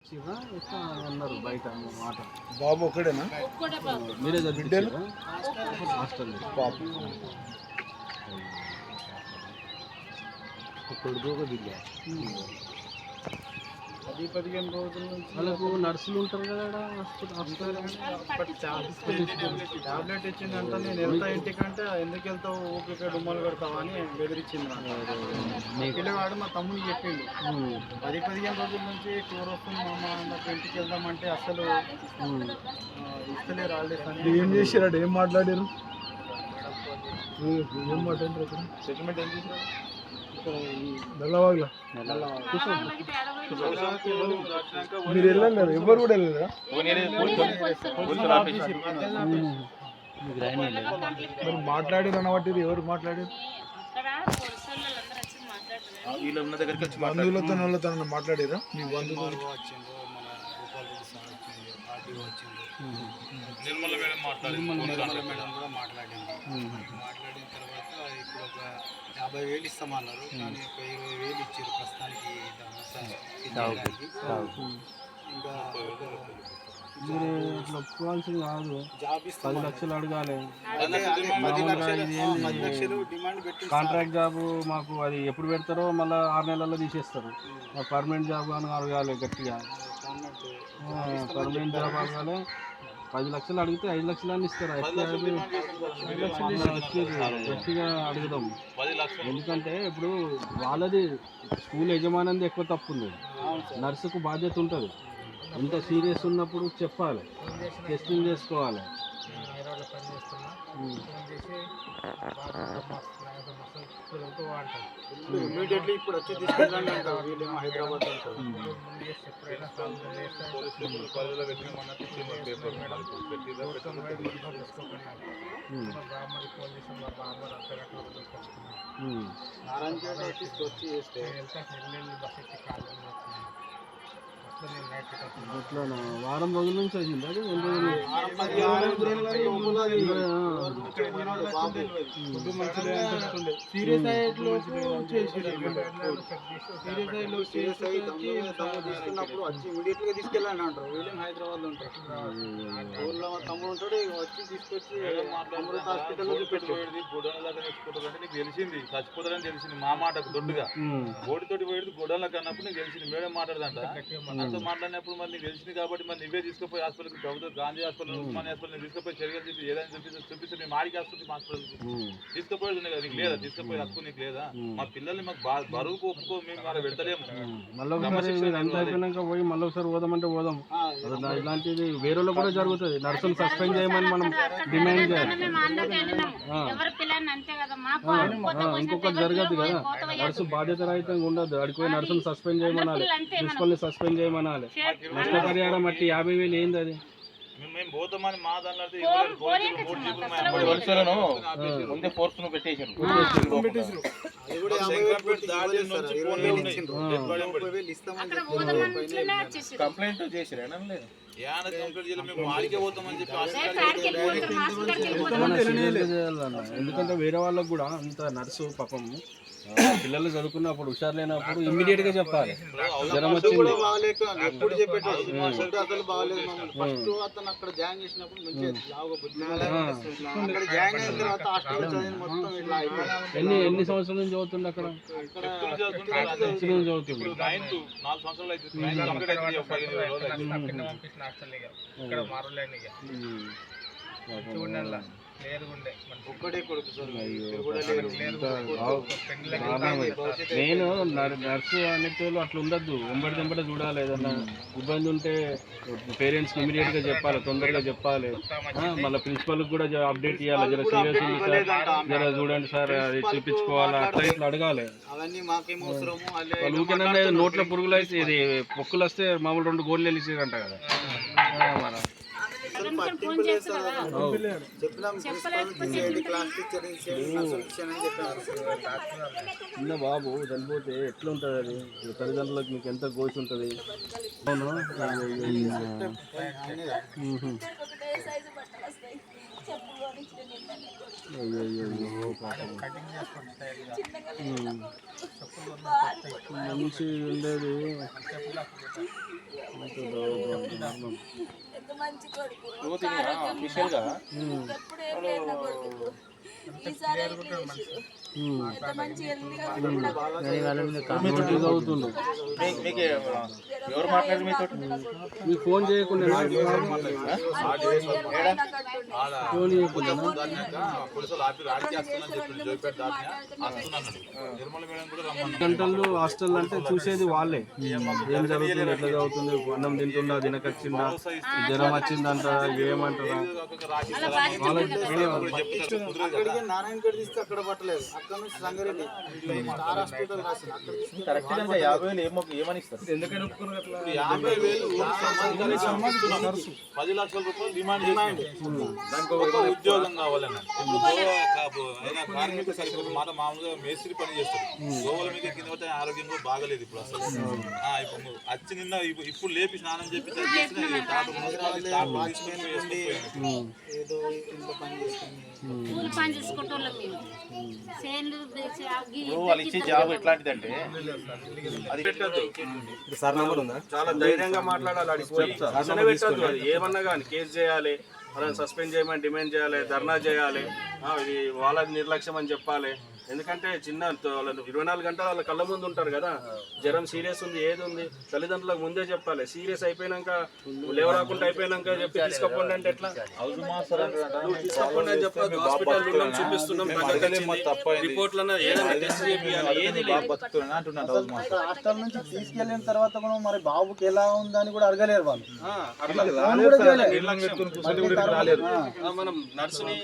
శివ ఎట్లా అన్నారు బయట మాట బాబు ఒక్కడేనా? మీరే చదివించారా హాస్టల్ బాబు కొడుకు ఒక దిగా 10-15 రోజుల నుంచి వాళ్ళకు నర్సులు ఉంటారు కదా టాబ్లెట్ ఇచ్చిందంటే నేను వెళ్తా ఇంటికంటే ఎందుకు వెళ్తావు ఊపిక డుమ్మలు పెడతావా అని బెదిరించింది. పిల్లవాడు మా తమ్ముడికి చెప్పిండు 10-15 రోజుల నుంచి టూర్ వస్తుంది మామ అన్నట్టు ఇంటికి వెళ్దామంటే అసలు ఇస్తలేరు. ఆల్రెడీ ఏం చేశారు? ఏం మాట్లాడారు? ఏం మాట్లాడారు? సెటిల్మెంట్ ఏం చేశారు? మీరు వెళ్ళారు? ఎవరు కూడా వెళ్ళలేదా? మరి మాట్లాడారు అన్నవాటి ఎవరు మాట్లాడారు? బంధువులతో వాళ్ళతో మాట్లాడారా? మీ బంధువులు నిర్మల మేడం మాట్లాడిన తర్వాత ఇప్పుడు ఒక 50,000 ఇస్తామన్నారు, కానీ ఒక 20,000 ఇచ్చారు ప్రస్తుతానికి. ఇంకా మీరు ఇట్లా ఒప్పుకోవాల్సింది కాదు, జాబ్ 10 లక్షలు అడగాలి. 10 లక్షలు డిమాండ్ పెట్టి కాంట్రాక్ట్ జాబ్ మాకు అది ఎప్పుడు పెడతారో మళ్ళీ 6 నెలల్లో తీసేస్తారు. పర్మనెంట్ జాబ్ అని అడగాలి గట్టిగా. పర్మనెంట్ జాబ్ అడగాలి. 10 లక్షలు అడిగితే 5 లక్షలు అని ఇస్తారు. 5 లక్షలు గట్టిగా అడుగుదాం. ఎందుకంటే ఇప్పుడు వాళ్ళది స్కూల్ యజమానంది ఎక్కువ తప్పు ఉంది. నర్సుకు బాధ్యత ఉంటుంది. ఎంత సీరియస్ ఉన్నప్పుడు చెప్పాలి, టెస్టింగ్ చేసుకోవాలి. ఇమీడియట్లీ ఇప్పుడు వచ్చి తీసుకెళ్ళండి అంటారు. వీళ్ళేమో హైదరాబాద్ అంటారు. నారాయణ వచ్చి చేస్తే అట్లా వారం రోజుల నుంచి అయింది. అది తీసుకున్నప్పుడు వచ్చి ఇమీడియట్ గా తీసుకెళ్ళండి అంటారు. వీళ్ళేం హైదరాబాద్ లో ఉంటారు. ఊళ్ళో మా తమ్ముడు ఉంటాడు, వచ్చి తీసుకొచ్చి అమృత హాస్పిటల్ నీకు తెలిసింది చచ్చిపోతాడని తెలిసింది. మా మాటకు దొడ్డుగా ఓడితోటి పోయేది గొడవలకు అన్నప్పుడు నీకు తెలిసింది. మేడం మాట్లాడదంట. అంతా మాట్లాడినప్పుడు మరి నీకు తెలిసింది కాబట్టి మరి నువ్వే తీసుకుపోయి హాస్పిటల్కి ప్రభుత్వ గాంధీ హాస్పిటల్, ఉస్మానియా హాస్పిటల్ తీసుకుపోయి చర్యలు చెప్పి ఏదైనా చూపిస్తే మేము ఆడికి వస్తుంది హాస్పిటల్కి తీసుకుపోయేది ఉన్నాయి కదా. నీకు లేదా తీసుకుపోయి హక్కు నీకు లేదా? మా పిల్లల్ని మాకు బరువుకు ఒప్పుకో, మేము అలా పెడతలేము. అంతా అయిపోయినాక పోయి మళ్ళీ ఒకసారి పోదామంటే పోదాం. ఇలాంటిది వేరే కూడా జరుగుతుంది. నర్సులు సస్పెండ్ చేయమని మనం డిమాండ్ చేయాలి. ఇంకొకటి జరగదు కదా. నర్సు బాధ్యత రహితంగా ఉండదు. అడిగిపోయి నర్సులు సస్పెండ్ చేయమనాలి, ప్రిన్సిపల్ని సస్పెండ్ చేయమనాలి. నష్టపరిహారం బట్టి 50,000 ఏంది అది? మేము పోతామని మా దాంట్లో కంప్లైంట్ చేసిరా? ఎందుకంటే వేరే వాళ్ళకు కూడా అంత నర్సు పాపం పిల్లలు చదువుకున్నప్పుడు హుషారు లేనప్పుడు ఇమ్మీడియట్ గా చెప్పాలి. జ్వరం వచ్చింది ఎన్ని సంవత్సరాల నుంచి చదువుతుంది అక్కడ? చదువుతుంది. నేను నర్సు అనేటోళ్ళు అట్లా ఉండద్దు. వెంబడి చూడాలి. ఏదన్నా ఇబ్బంది ఉంటే పేరెంట్స్ ఇమీడియట్ గా చెప్పాలి, తొందరగా చెప్పాలి. మళ్ళీ ప్రిన్సిపల్ కూడా అప్డేట్ ఇవ్వాలి. జర సీరియస్ ఉంది సార్, జర చూడండి సార్, అది చూపించుకోవాలా, అట్లా ఇట్లా అడగాలి. వాళ్ళు ఊరికేనంటే నోట్ల పురుగులు అయితే ఇది పొక్కులు వస్తే మామూలు 2 గోళ్ళు వెళ్ళిందంట కదా. చిన్న బాబు చనిపోతే ఎట్లా ఉంటుంది అది? తల్లిదండ్రులకు మీకు ఎంత గోసి ఉంటుంది. అవును. అయ్యో పాపం. మంచి ఉండేది మంచి కొడుకు ఈసారి మంచి అవుతుండు. మీకు ఫోన్ చేయకుండా ఫోన్ చేయకుండా గంటలు హాస్టల్ అంటే చూసేది వాళ్ళే, ఏం జరుగుతుంది, ఎట్లా చదువుతుంది, అన్నం తింటుందా, తినకొచ్చిందా, జ్వరం వచ్చిందంట, ఏమంటారా అక్కడికి నారాయణగఢ్ తీస్తే అక్కడ పట్టలేదు, అక్కడ నుంచి సంగారెడ్డి స్టార్ హాస్పిటల్ రాసింది అక్కడ తీసుకుంటే కరెక్ట్ 50,000 ఏమని ఇస్తారు? 50,000 10 లక్షల రూపాయలు డిమాండ్ దానికి ఒక ఉద్యోగం కావాలని. అయినా కార్మిక సరిపోతుంది మాట మామూలుగా మేస్త్రి పని చేస్తారు. గోవుల మీద కింద పడితే ఆరోగ్యం కూడా బాగలేదు ఇప్పుడు అసలు. ఇప్పుడు వచ్చి నిన్న ఇప్పుడు లేపి స్నానం చెప్పి ఏదో ఇంట్లో పని చేస్తుంది. పని చూసుకుంటాం మేము చేనులు వాళ్ళు ఇచ్చే జాబ్ ఎట్లాంటిదంటే అది సార్ నంబర్ ఉందా? చాలా ధైర్యంగా మాట్లాడాలి, అడిగిపోయి అసలు పెట్టద్దు. అది ఏమన్నా కానీ కేసు చేయాలి, వాళ్ళని సస్పెండ్ చేయమని డిమాండ్ చేయాలి, ధర్నా చేయాలి, ఇది వాళ్ళది నిర్లక్ష్యం అని చెప్పాలి. ఎందుకంటే చిన్న వాళ్ళని 24 గంటలు వాళ్ళ కళ్ళ ముందు ఉంటారు కదా, జ్వరం సీరియస్ ఉంది, ఏది ఉంది, తల్లిదండ్రులకు ముందే చెప్పాలి. సీరియస్ అయిపోయినాక లేవరాకుండా అయిపోయినాక చెప్పి తీసుకపోండి అంటే ఎట్లా? తీసుకోండి అని చెప్పి హాస్పిటల్ చూపిస్తున్నాం, రిపోర్ట్లను ఏదైనా టెస్ట్ చేయాలి, ఏది లేదు. హాస్టల్ నుంచి తీసుకెళ్ళిన తర్వాత కూడా మరి బాబుకి ఎలా ఉందని కూడా అడగలేరు వాళ్ళు. మనం నర్సుని